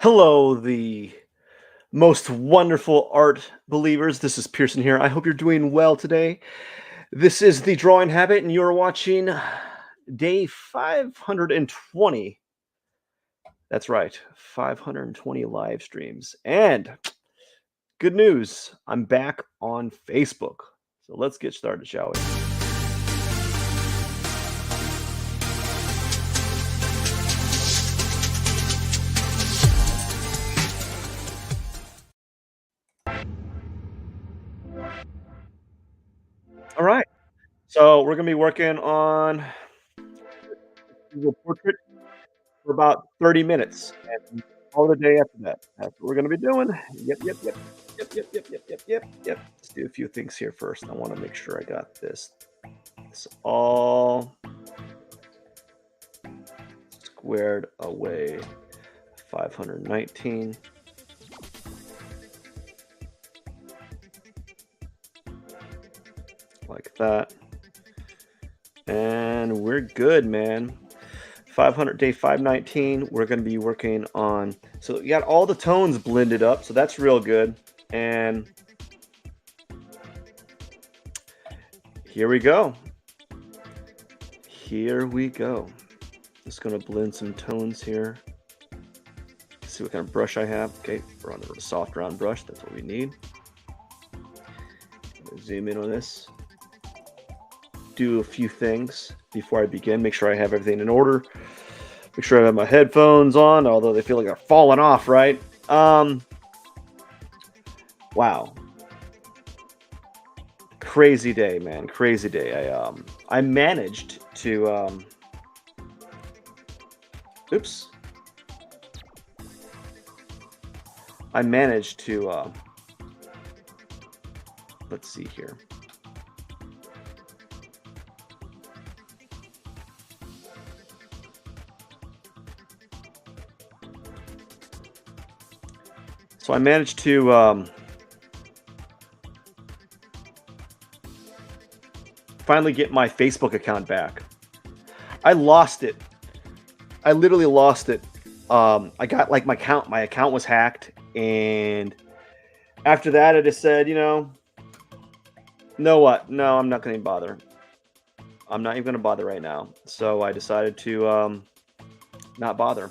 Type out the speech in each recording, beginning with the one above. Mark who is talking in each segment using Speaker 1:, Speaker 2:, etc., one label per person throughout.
Speaker 1: Hello, the most wonderful art believers. This is Pearson here. I hope you're doing well today. This is the Drawing Habit, and you're watching day 520. That's right, 520 live streams. And good news, I'm back on Facebook. So let's get started, shall we? All right. So we're going to be working on Google Portrait for about 30 minutes and all the day after that. That's what we're gonna be doing. Yep, yep, yep. Yep, yep, yep, yep, yep, yep, yep. Let's do a few things here first. I wanna make sure I got this all squared away. 519. Like that. And we're good, man. 500 day 519. We're going to be working on. So you got all the tones blended up, so that's real good. And here we go. Here we go. Just going to blend some tones here. See what kind of brush I have. Okay, we're on the soft round brush. That's what we need. Zoom in on this. Do a few things before I begin. Make sure I have everything in order. Make sure I have my headphones on, although they feel like they're falling off, right? Wow. Crazy day, man. Crazy day. I managed to oops. I managed to let's see here. So I managed to finally get my Facebook account back. I lost it. I literally lost it. I got like my account was hacked, and after that, I just said, know what? No, I'm not going to bother. I'm not even going to bother right now. So I decided to not bother.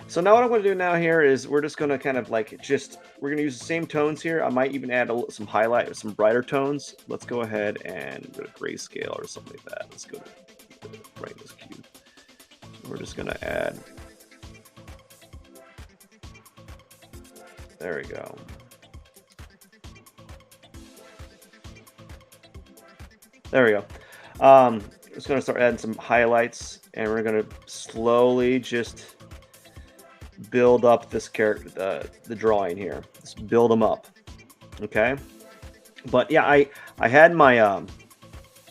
Speaker 1: So now what I'm going to do now here is we're just going to kind of like we're going to use the same tones here. I might even add some highlight or some brighter tones. Let's go ahead and go to grayscale or something like that. Let's go to brightness cube. We're just going to add. There we go. There we go. Just going to start adding some highlights, and we're going to slowly just build up this character, the drawing here. Just build them up, okay? But yeah, I had my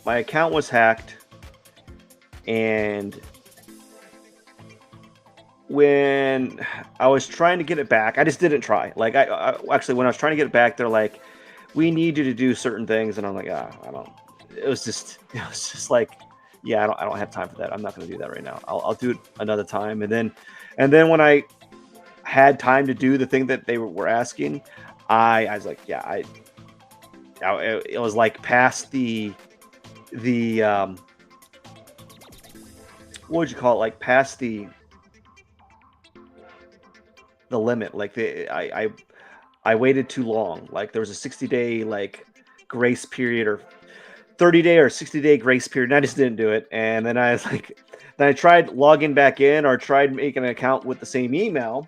Speaker 1: my account was hacked, and when I was trying to get it back, I just didn't try. Like I actually, when I was trying to get it back, they're like, "We need you to do certain things," and I'm like, I don't. It was just like, yeah, I don't have time for that. I'm not going to do that right now. I'll do it another time. And then when I had time to do the thing that they were asking, I was like, yeah, it was like past the what would you call it? Like past the limit. Like I waited too long. Like there was a 60-day like grace period, or 30-day or 60-day grace period, and I just didn't do it. And then I was like, then I tried logging back in or tried making an account with the same email,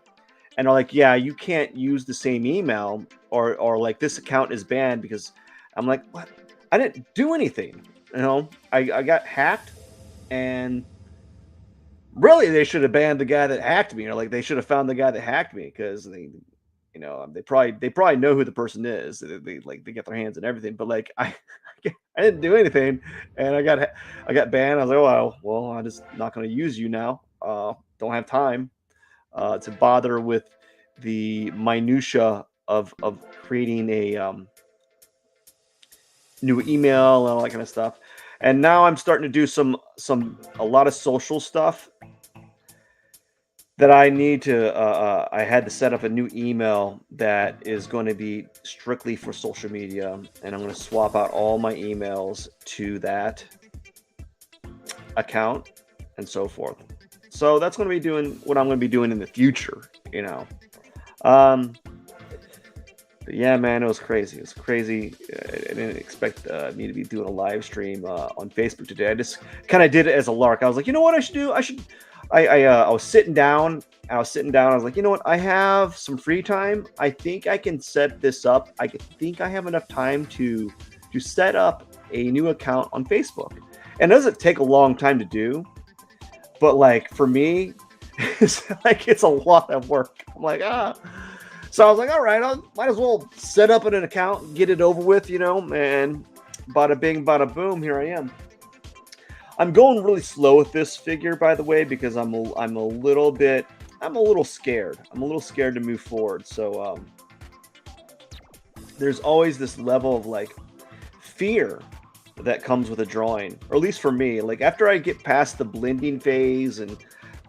Speaker 1: and they're like, yeah, you can't use the same email, or like this account is banned because I'm like, what? I didn't do anything. I got hacked, and really they should have banned the guy that hacked me, or like they should have found the guy that hacked me, because they probably know who the person is. They get their hands and everything, but like I didn't do anything, and I got banned. I was like, oh well, I'm just not going to use you now. Don't have time to bother with the minutia of creating a new email and all that kind of stuff. And now I'm starting to do a lot of social stuff that I need to. I had to set up a new email that is going to be strictly for social media, and I'm going to swap out all my emails to that account and so forth. So that's going to be doing what I'm going to be doing in the future. You know. Um, but yeah, man, it was crazy. It was crazy. I didn't expect me to be doing a live stream on Facebook today. I just kind of did it as a lark. I was like, you know what I should do? I should. I was sitting down. I was sitting down. I was like, you know what? I have some free time. I think I can set this up. Think I have enough time to set up a new account on Facebook. And it doesn't take a long time to do, but like for me, it's a lot of work. I'm like, ah. So I was like, all right, I might as well set up an account, get it over with, you know, and bada bing, bada boom, here I am. I'm going really slow with this figure, by the way, because I'm a little scared. I'm a little scared to move forward. So there's always this level of like fear that comes with a drawing, or at least for me. Like after I get past the blending phase and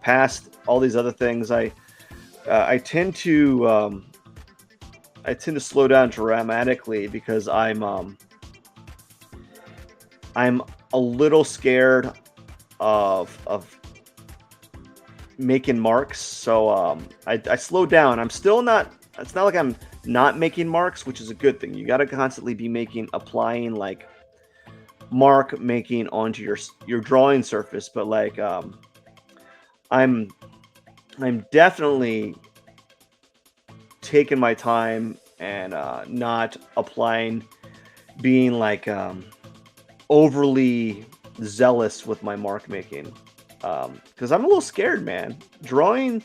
Speaker 1: past all these other things, I tend to slow down dramatically because I'm a little scared of making marks. So I slow down. I'm still not. It's not like I'm not making marks, which is a good thing. You got to constantly be applying like mark making onto your drawing surface. But like I'm definitely taking my time and not applying, being like overly zealous with my mark making, because I'm a little scared, man. Drawing,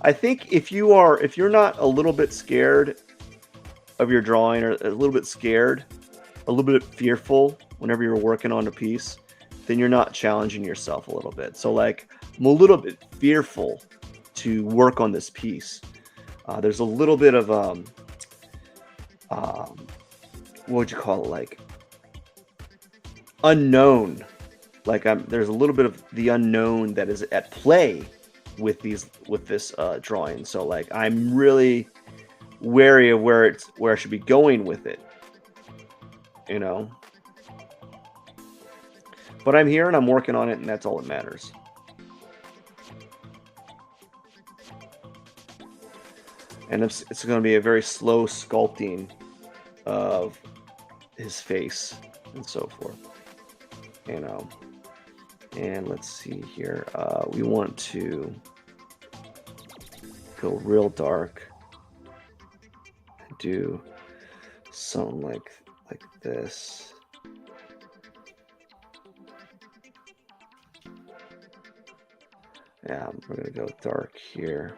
Speaker 1: I think if you're not a little bit scared of your drawing, or a little bit scared, a little bit fearful whenever you're working on a piece, then you're not challenging yourself a little bit. So like I'm a little bit fearful to work on this piece. There's a little bit of what would you call it, like unknown. Like there's a little bit of the unknown that is at play with this drawing. So like I'm really wary of where I should be going with it, you know. But I'm here and I'm working on it, and that's all that matters. And it's going to be a very slow sculpting of his face and so forth, you know. And let's see here. We want to go real dark. Do something like this. Yeah, we're gonna go dark here.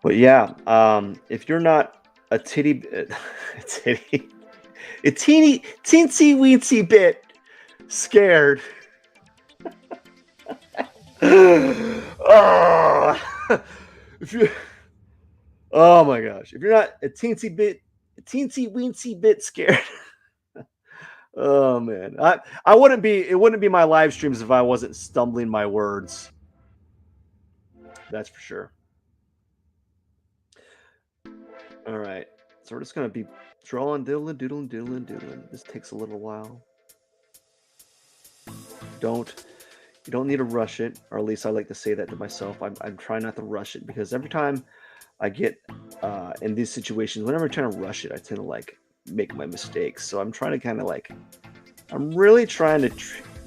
Speaker 1: But yeah, if you're not a teensy weensy bit scared, oh, if you, oh my gosh, if you're not a teensy weensy bit scared, oh man, I wouldn't be. It wouldn't be my live streams if I wasn't stumbling my words. That's for sure. All right, so we're just gonna be drawing, diddling. This takes a little while. You don't need to rush it, or at least I like to say that to myself. I'm trying not to rush it, because every time I get in these situations, whenever I'm trying to rush it, I tend to like make my mistakes. So I'm trying to kind of like, I'm really trying to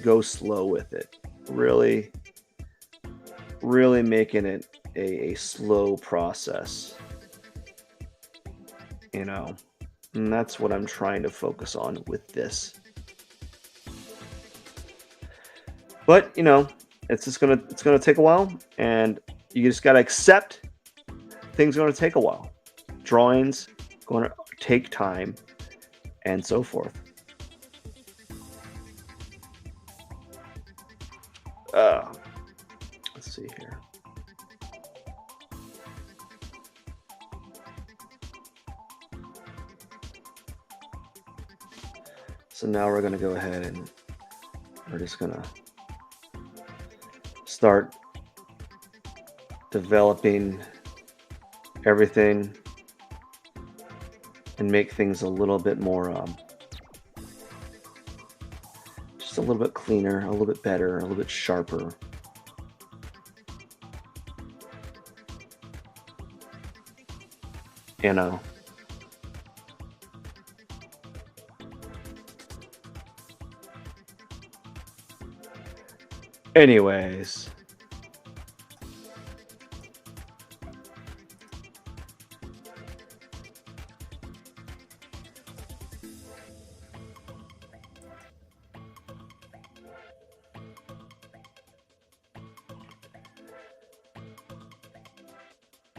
Speaker 1: go slow with it. Really, really making it a slow process, you know. And that's what I'm trying to focus on with this. But you know, it's gonna take a while, and you just gotta accept things are gonna take a while. Drawings gonna take time, and so forth. Let's see here. So now we're gonna go ahead and we're just gonna start developing everything and make things a little bit more, just a little bit cleaner, a little bit better, a little bit sharper. You know. Anyways,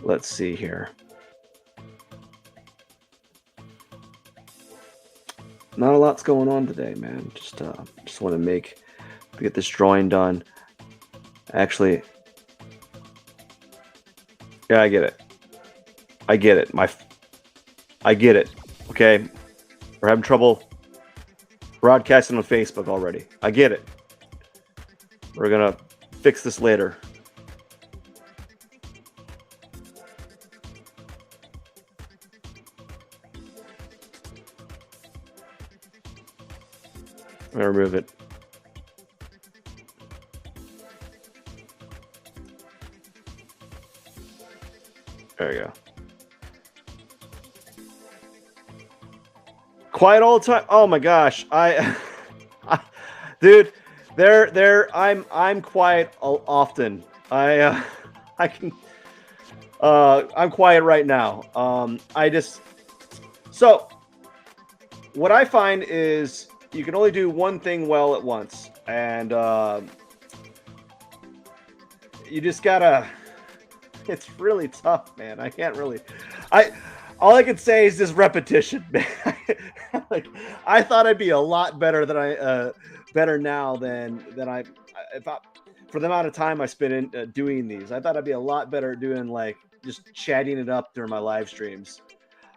Speaker 1: let's see here. Not a lot's going on today, man. Just want to get this drawing done. Actually, yeah, I get it. I get it. I get it. Okay, we're having trouble broadcasting on Facebook already. I get it. We're gonna fix this later. I'm gonna remove it. There you go. Quiet all the time. Oh my gosh, dude, I'm quiet often. I can, I'm quiet right now. So what I find is you can only do one thing well at once, and you just gotta. It's really tough, man. I can't really. I All I can say is just repetition, man. Like I thought I'd be a lot better better now than if I for the amount of time I spent in doing these. I thought I'd be a lot better at doing like just chatting it up during my live streams.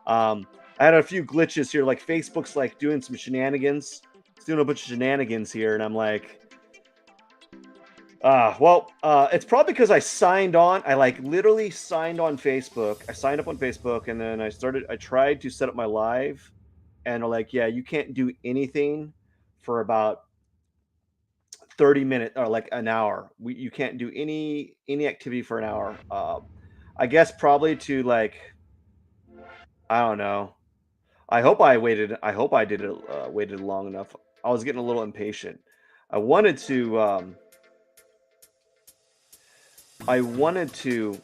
Speaker 1: I had a few glitches here, like Facebook's like doing some shenanigans. It's doing a bunch of shenanigans here, and I'm like, it's probably because I signed on. I like literally signed on Facebook. I signed up on Facebook, and then I tried to set up my live, and they're like, yeah, you can't do anything for about 30 minutes or like an hour. You can't do any activity for an hour. I guess probably to like, I don't know. I hope I did it waited long enough. I was getting a little impatient. I wanted to I wanted to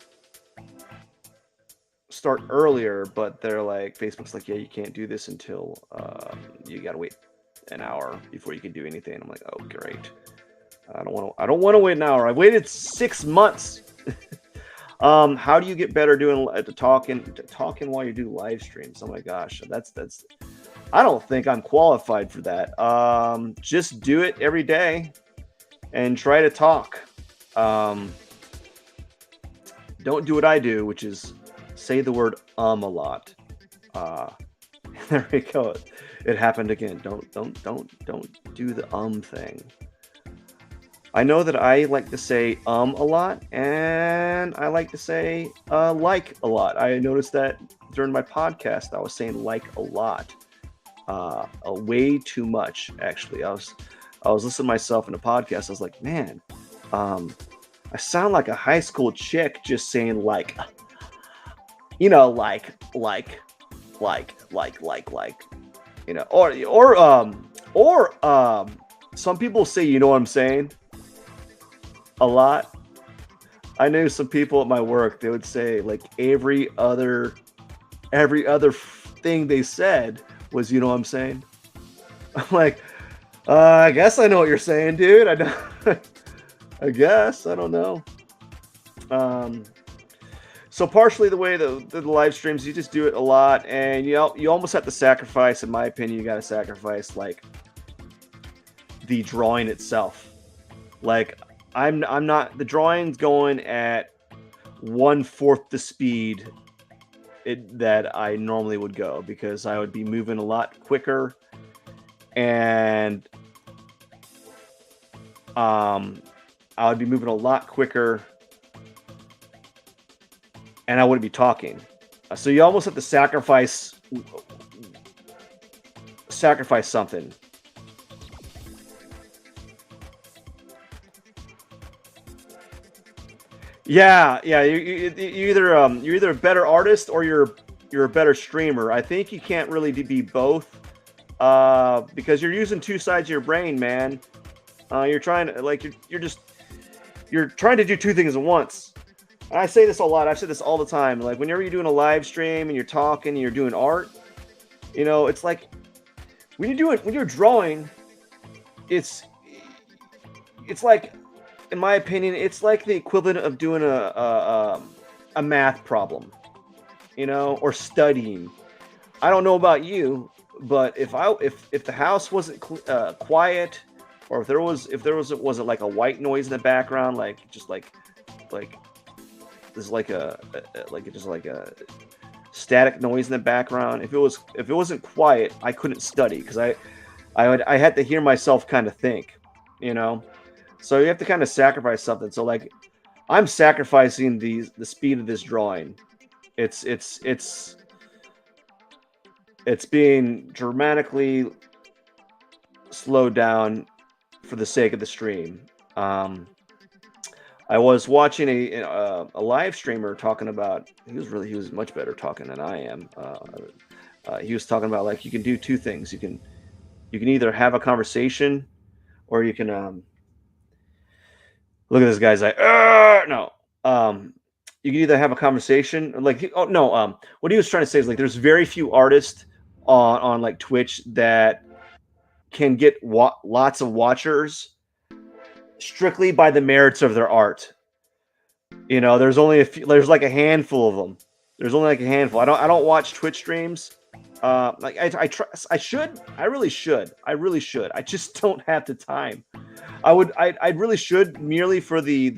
Speaker 1: start earlier, but they're like, Facebook's like, yeah, you can't do this until you gotta wait an hour before you can do anything. I'm like, oh great. I don't want to wait an hour. I waited 6 months. How do you get better doing talking while you do live streams? Oh my gosh, that's I don't think I'm qualified for that. Just do it every day and try to talk. Don't do what I do, which is say the word a lot. Uh, there we go. It happened again. Don't do the thing. I know that I like to say a lot, and I like to say like a lot. I noticed that during my podcast, I was saying like a lot, way too much. Actually, I was listening to myself in a podcast. I was like, man, I sound like a high school chick just saying like, you know, like, you know, some people say, you know what I'm saying? A lot. I knew some people at my work, they would say like every other thing they said was, you know what I'm saying? I'm like, I guess I know what you're saying, dude. I don't, I guess, I don't know. So partially the way the live streams, you just do it a lot, and you almost have to sacrifice, in my opinion, you got to sacrifice like the drawing itself. Like I'm not, the drawing's going at 1/4 the speed that I normally would go, because I would be moving a lot quicker, and I would be moving a lot quicker and I wouldn't be talking. So you almost have to sacrifice something. Yeah, yeah. You're either a better artist or you're a better streamer. I think you can't really be both, because you're using two sides of your brain, man. You're trying to like you're trying to do two things at once. And I say this a lot. I've said this all the time. Like whenever you're doing a live stream and you're talking and you're doing art, it's like when you're drawing, it's it's like, in my opinion, it's like the equivalent of doing a math problem, or studying. I don't know about you, but if the house wasn't quiet, or if there wasn't like a white noise in the background, like there's like just like a static noise in the background. If it wasn't quiet, I couldn't study because I had to hear myself kind of think, you know. So you have to kind of sacrifice something. So like I'm sacrificing the speed of this drawing. It's it's being dramatically slowed down for the sake of the stream. Um, I was watching a live streamer talking about. He was much better talking than I am. He was talking about like you can do two things. You can either have a conversation or you can look at this guy's like no. Um, you can either have a conversation like oh no. What he was trying to say is like there's very few artists on like Twitch that can get lots of watchers strictly by the merits of their art. There's only a few. There's like a handful of them. There's only like a handful. I don't watch Twitch streams. Like I try. I should. I really should. I really should. I just don't have the time. I really should merely for the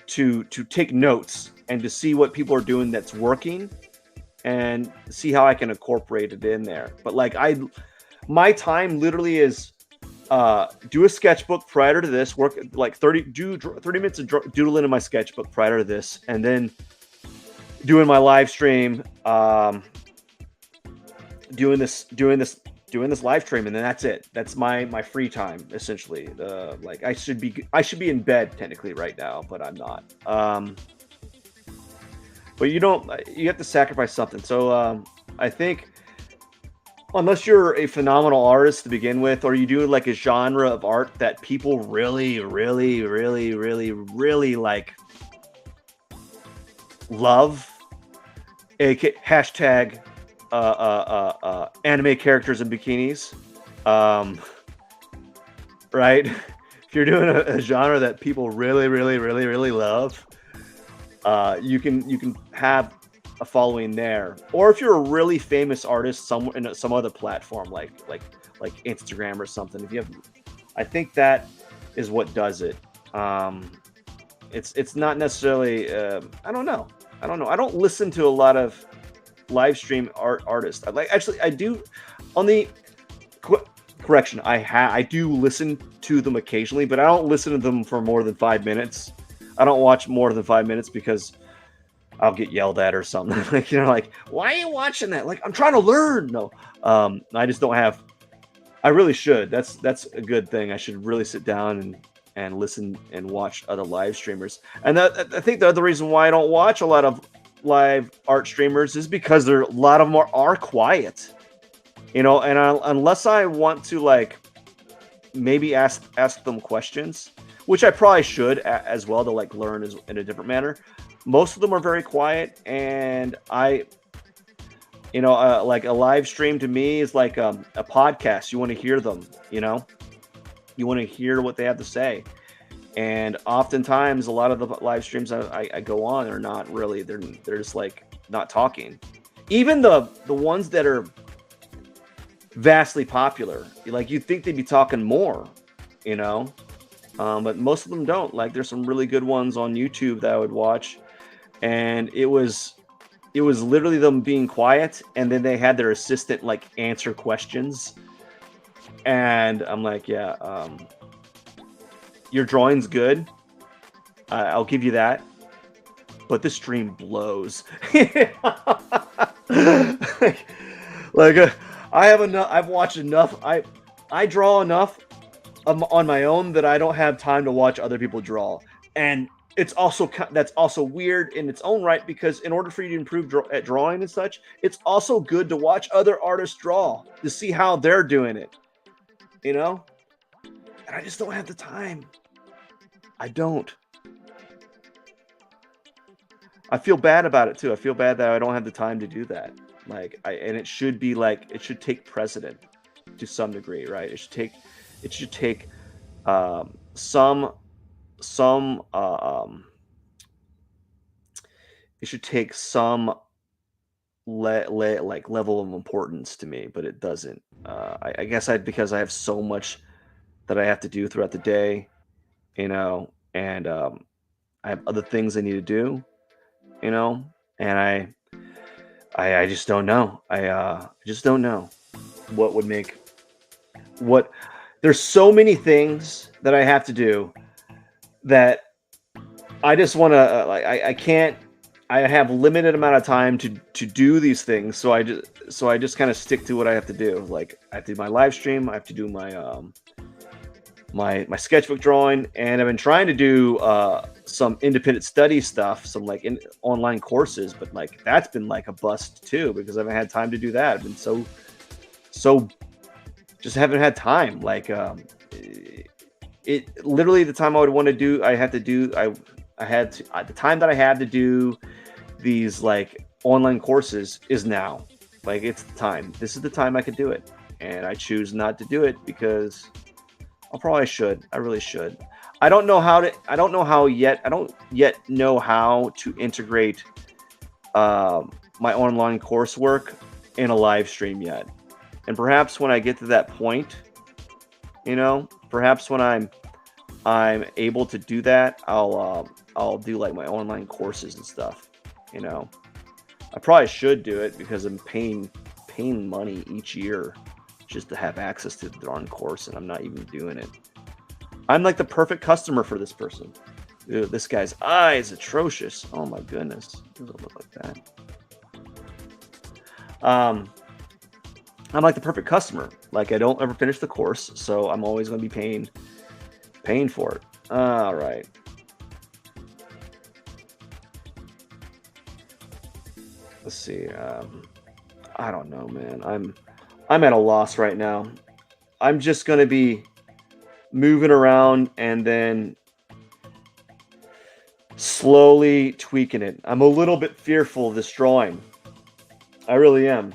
Speaker 1: to take notes and to see what people are doing that's working and see how I can incorporate it in there. But like my time literally is do a sketchbook prior to this, work like 30 minutes of doodling in my sketchbook prior to this, and then doing my live stream, doing this live stream, and then that's it. That's my free time essentially. Like I should be in bed technically right now, but I'm not. But you have to sacrifice something. So I think unless you're a phenomenal artist to begin with, or you do like a genre of art that people really, really, really, really, really like love, hashtag anime characters in bikinis, right? If you're doing a genre that people really, really, really, really love, you can have a following there. Or if you're a really famous artist somewhere in some other platform like Instagram or something, I think that is what does it. It's not necessarily I don't know. I don't listen to a lot of live stream artists. I do on the correction. I do listen to them occasionally, but I don't listen to them for more than 5 minutes. I don't watch more than 5 minutes because I'll get yelled at or something. Like why are you watching that? Like I'm trying to learn. No, I just don't have. I really should. That's a good thing. I should really sit down and listen and watch other live streamers. And I think the other reason why I don't watch a lot of live art streamers is because a lot of them are quiet. And unless I want to like maybe ask them questions, which I probably should as well to like learn in a different manner. Most of them are very quiet, and like a live stream to me is like a podcast. You want to hear them, you want to hear what they have to say. And oftentimes, a lot of the live streams I go on are not really. They're just like not talking. Even the ones that are vastly popular, like you'd think they'd be talking more, but most of them don't. Like there's some really good ones on YouTube that I would watch, and it was literally them being quiet, and then they had their assistant like answer questions, and I'm like, yeah, your drawing's good. I'll give you that, but this stream blows. like, like, uh, I have enough. I've watched enough. I draw enough on my own that I don't have time to watch other people draw, and it's also that's also weird in its own right because in order for you to improve at drawing and such, it's also good to watch other artists draw to see how they're doing it. You know, and I just don't have the time. I don't. I feel bad about it too. I feel bad that I don't have the time to do that. Like and it should be like it should take precedent to some degree, right? It should take some some it should take some like level of importance to me, but it doesn't. I guess because I have so much that I have to do throughout the day, and I have other things I need to do, and I just don't know. I just don't know what would make what. There's so many things that I have to do that I just want to like I can't. I have limited amount of time to do these things, so I just kind of stick to what I have to do. Like I have to do my live stream, I have to do my sketchbook drawing, and I've been trying to do some independent study stuff, some like online courses, but like that's been like a bust too because I haven't had time to do that. I've been so just haven't had time. Like it literally the time I would want to do, I had to do I had to the time that I had to do these like online courses is now. Like it's the time. This is the time I could do it, and I choose not to do it because I probably should. I really should. I don't know how to. I don't know how yet. I don't yet know how to integrate my online coursework in a live stream yet. And perhaps when I get to that point, perhaps when I'm able to do that, I'll do like my online courses and stuff. You know, I probably should do it because I'm paying money each year just to have access to the darn course, and I'm not even doing it. I'm like the perfect customer for this person. Dude, this guy's eye is atrocious. Oh my goodness, it doesn't look like that. Um, I'm like the perfect customer. Like I don't ever finish the course, so I'm always going to be paying for it. All right. Let's see. I don't know, man. I'm at a loss right now. I'm just going to be moving around and then slowly tweaking it. I'm a little bit fearful of this drawing. I really am.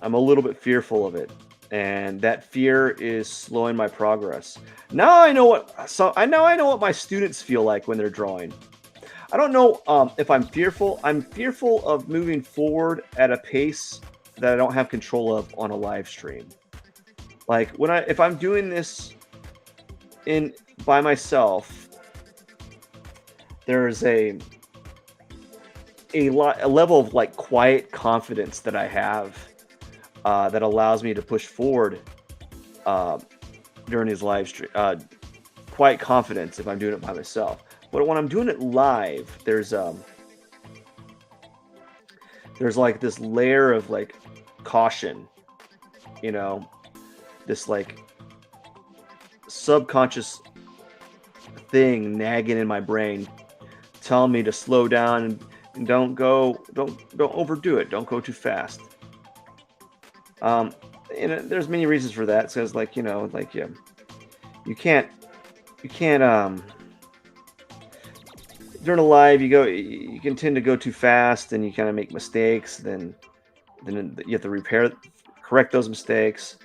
Speaker 1: I'm a little bit fearful of it. And that fear is slowing my progress. Now I know what my students feel like when they're drawing. I don't know if I'm fearful. I'm fearful of moving forward at a pace that I don't have control of on a live stream. Like if I'm doing this in by myself, there's a level of like quiet confidence that I have that allows me to push forward uh, during these live stream. Quiet confidence if I'm doing it by myself. But when I'm doing it live, there's like this layer of like caution, you know, this like subconscious thing nagging in my brain, telling me to slow down and don't overdo it. Don't go too fast. Um, there's many reasons for that. So it's like like you can't you can't during a live you can tend to go too fast and you kind of make mistakes. Then you have to correct those mistakes.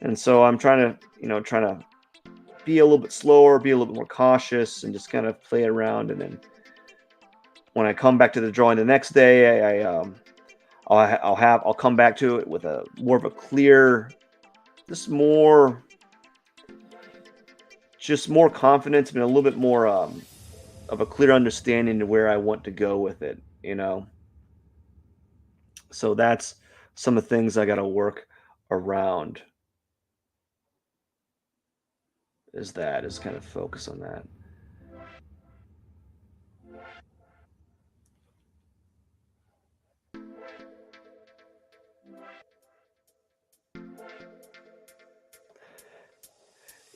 Speaker 1: And so I'm trying to be a little bit slower, be a little bit more cautious, and just kind of play around. And then when I come back to the drawing the next day, I'll come back to it with a more of a clear, just more confidence and a little bit more of a clear understanding to where I want to go with it. So that's some of the things I got to work around. Is kind of focus on that.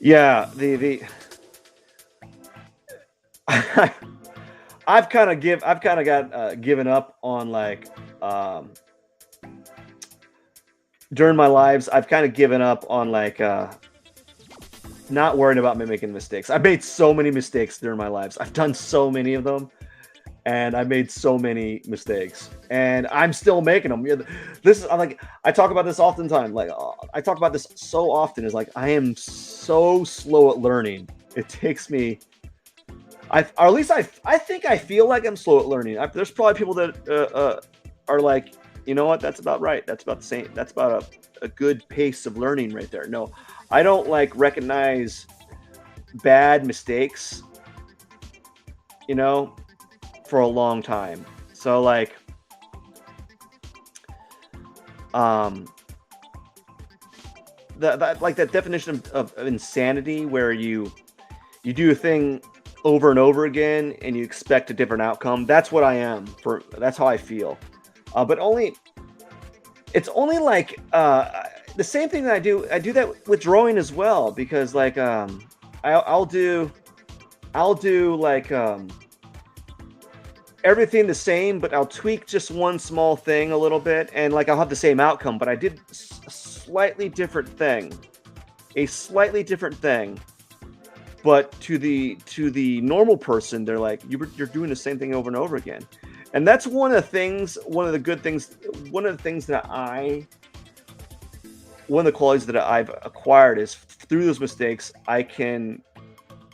Speaker 1: Yeah, the I've kind of got given up on like um during my lives. I've kind of given up on like not worrying about me making mistakes. I've made so many mistakes during my lives. I've done so many of them, and I made so many mistakes, and I'm still making them. Yeah, this is I'm like I talk about this oftentimes. Like I talk about this so often. Is like I am so slow at learning. It takes me. Or at least I think I feel like I'm slow at learning. There's probably people that are like, you know what? That's about right. That's about the same. That's about a good pace of learning right there. No, I don't like recognize bad mistakes, you know, for a long time. So like, um, that like that definition of insanity where you do a thing over and over again and you expect a different outcome. That's what I am for. That's how I feel. But only it's only like the same thing that I do. I do that with drawing as well because like I'll do like everything the same, but I'll tweak just one small thing a little bit, and like I'll have the same outcome, but I did a slightly different thing, a slightly different thing. But to the normal person, they're like, you're doing the same thing over and over again, and that's one of the things, one of the good things, one of the things that one of the qualities that I've acquired is through those mistakes, I can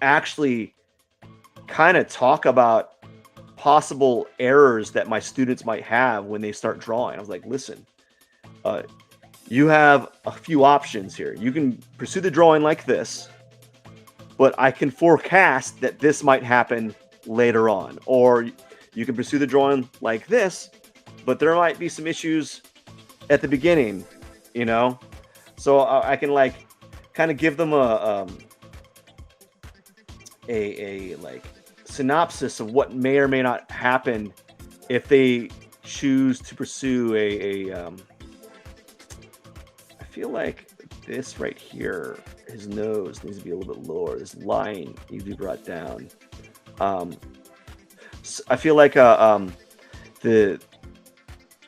Speaker 1: actually kind of talk about possible errors that my students might have when they start drawing. I was like, listen, uh, you have a few options here. You can pursue the drawing like this, but I can forecast that this might happen later on. Or you can pursue the drawing like this, but there might be some issues at the beginning, you know? So I can like kind of give them a like synopsis of what may or may not happen if they choose to pursue I feel like this right here, his nose needs to be a little bit lower. This line needs to be brought down. Um, I feel like the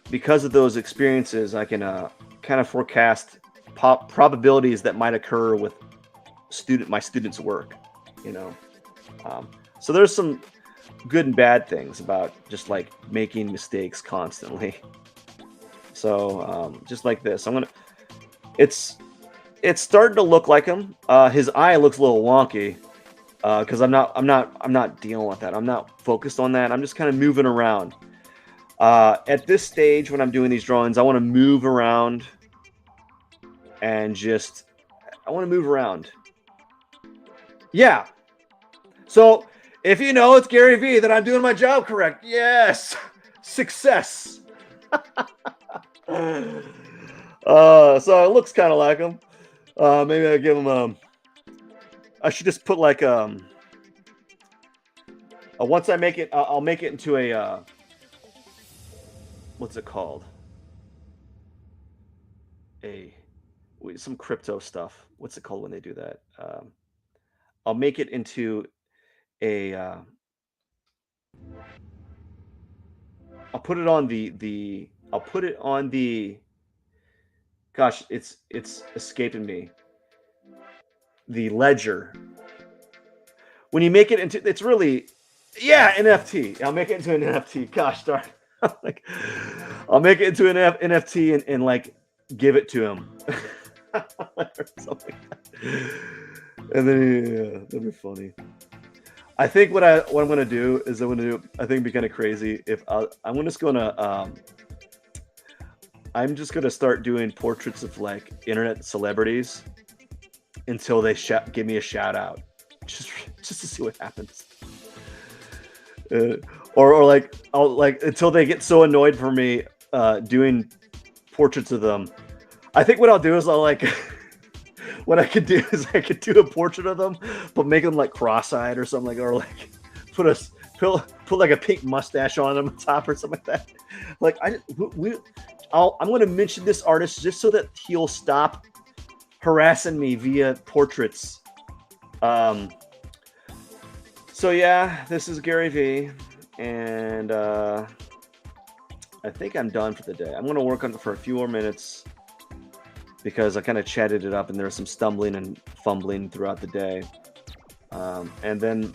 Speaker 1: because of those experiences, I can kind of forecast probabilities that might occur with my students' work. You know, um, so there's some good and bad things about just like making mistakes constantly. So just like this, it's starting to look like him. His eye looks a little wonky because I'm not dealing with that. I'm not focused on that. I'm just kind of moving around. At this stage, when I'm doing these drawings, I want to move around and I want to move around. Yeah. So if you know it's Gary Vee, then I'm doing my job correct. Yes. Success. So it looks kind of like him. Maybe I give him I should just put like once I make it, I'll make it into a what's it called? Some crypto stuff. What's it called when they do that? I'll make it into a I'll put it on I'll put it on the gosh, it's escaping me. The ledger. When you make it into it's really yeah, NFT. I'll make it into an NFT. Gosh darn. Like I'll make it into an NFT and like give it to him. Or something. And then yeah, that'd be funny. I think what I'm gonna do is I think it'd be kind of crazy if I'm just gonna start doing portraits of like internet celebrities until they give me a shout out, just to see what happens. Or like I'll like until they get so annoyed for me doing portraits of them. I think what I'll do is I'll like what I could do is I could do a portrait of them, but make them like cross-eyed or something like, or like put like a pink mustache on them on top or something like that. Like I'm going to mention this artist just so that he'll stop harassing me via portraits Um, so yeah, this is Gary V, and I think I'm done for the day. I'm gonna work on it for a few more minutes because I kind of chatted it up, and there was some stumbling and fumbling throughout the day. And then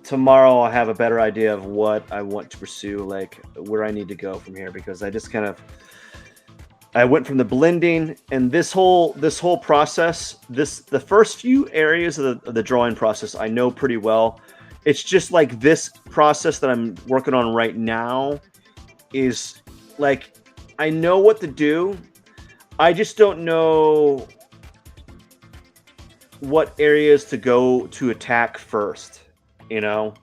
Speaker 1: tomorrow I'll have a better idea of what I want to pursue, like where I need to go from here, because I just kind of I went from the blending and this whole process, the first few areas of the drawing process I know pretty well. It's just like this process that I'm working on right now is like I know what to do. I just don't know what areas to go to attack first, you know?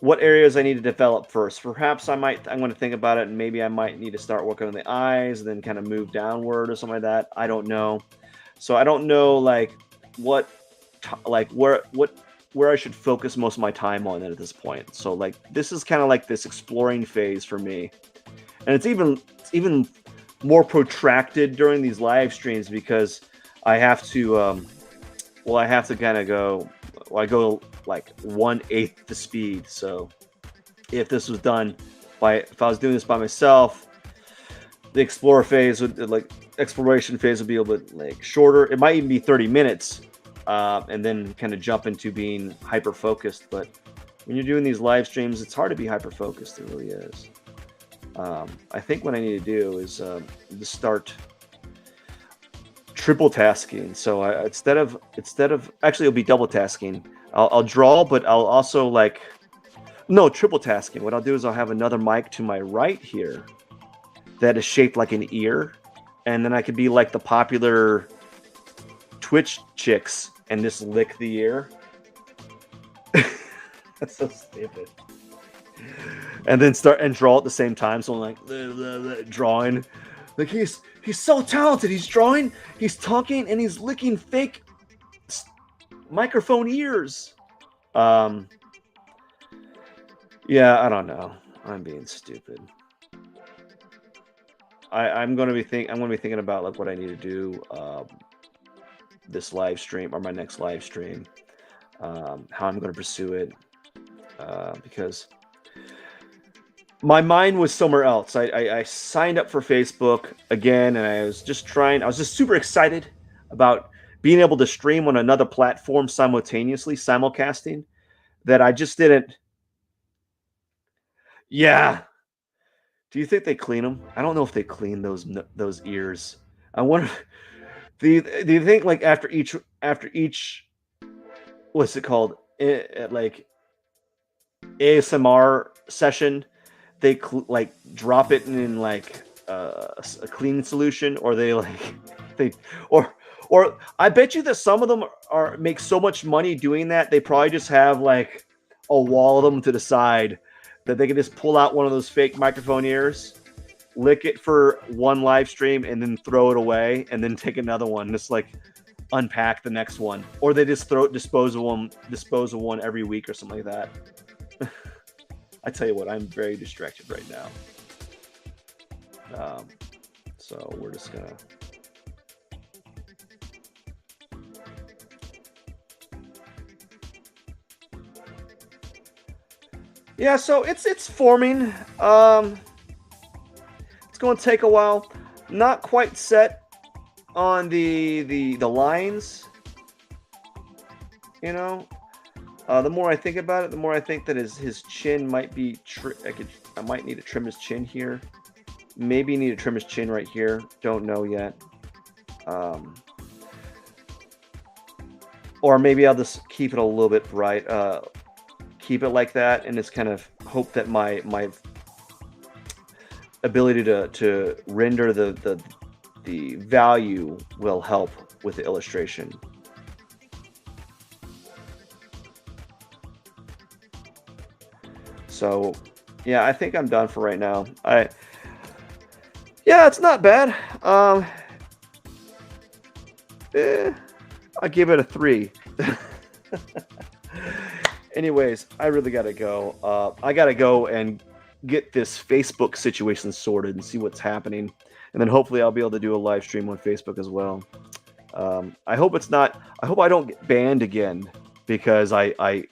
Speaker 1: What areas I need to develop first. Perhaps I'm going to think about it and maybe I might need to start working on the eyes and then kind of move downward or something like that. I don't know. So I don't know like what like where I should focus most of my time on it at this point. So like this is kind of like this exploring phase for me. And it's even more protracted during these live streams because I have to I have to kind of go. Well, I go like 1/8 the speed. So if this was done if I was doing this by myself, the exploration phase would be a little bit like shorter. It might even be 30 minutes, and then kind of jump into being hyper focused. But when you're doing these live streams, it's hard to be hyper focused. It really is. I think what I need to do is to start triple tasking. So instead of actually it'll be double tasking. I'll draw, but I'll also like no triple tasking. What I'll do is I'll have another mic to my right here that is shaped like an ear, and then I could be like the popular Twitch chicks and just lick the ear. That's so stupid. And then start and draw at the same time. So I'm like drawing. Like he's so talented. He's drawing, he's talking, and he's licking fake microphone ears. Yeah, I don't know. I'm being stupid. I'm gonna be thinking about like what I need to do this live stream or my next live stream, how I'm gonna pursue it, because my mind was somewhere else. I signed up for Facebook again, and I was just super excited about being able to stream on another platform simultaneously, simulcasting, that I just didn't. Yeah. Do you think they clean them? I don't know if they clean those ears. I wonder. Do you think like after each what's it called? Like ASMR session, they like drop it in like a cleaning solution, or they like they or I bet you that some of them are make so much money doing that they probably just have like a wall of them to the side that they can just pull out one of those fake microphone ears, lick it for one live stream, and then throw it away, and then take another one. Just like unpack the next one, or they just dispose of one every week or something like that. I tell you what, I'm very distracted right now. So we're just gonna. Yeah, so it's forming. It's going to take a while. Not quite set on the lines. You know, the more I think about it, the more I think that his chin might be. I might need to trim his chin here. Maybe need to trim his chin right here. Don't know yet. Or maybe I'll just keep it a little bit bright. Keep it like that, and just kind of hope that my ability to render the value will help with the illustration. So, yeah, I think I'm done for right now. Yeah, it's not bad. I give it a 3. Anyways, I really gotta go. I gotta go and get this Facebook situation sorted and see what's happening, and then hopefully I'll be able to do a live stream on Facebook as well. I hope it's not. I hope I don't get banned again because I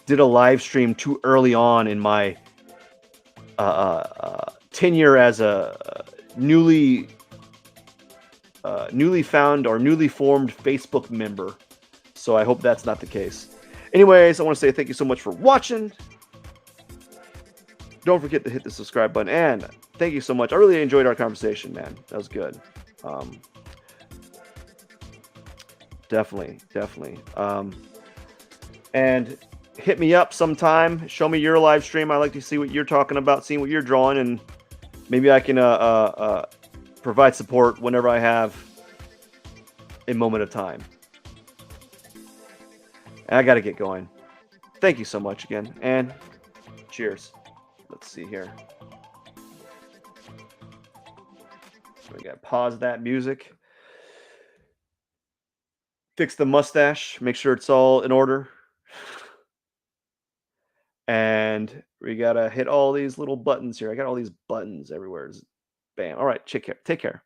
Speaker 1: did a live stream too early on in my tenure as a newly found or newly formed Facebook member. So I hope that's not the case. Anyways, I want to say thank you so much for watching. Don't forget to hit the subscribe button, and thank you so much. I really enjoyed our conversation, man. That was good. Um, definitely. And hit me up sometime. Show me your live stream. I like to see what you're talking about, seeing what you're drawing, and maybe I can provide support whenever I have a moment of time. And I got to get going. Thank you so much again, and cheers. Let's see here. We got to pause that music. Fix the mustache. Make sure it's all in order. And we got to hit all these little buttons here. I got all these buttons everywhere. Bam. All right. Take care. Take care.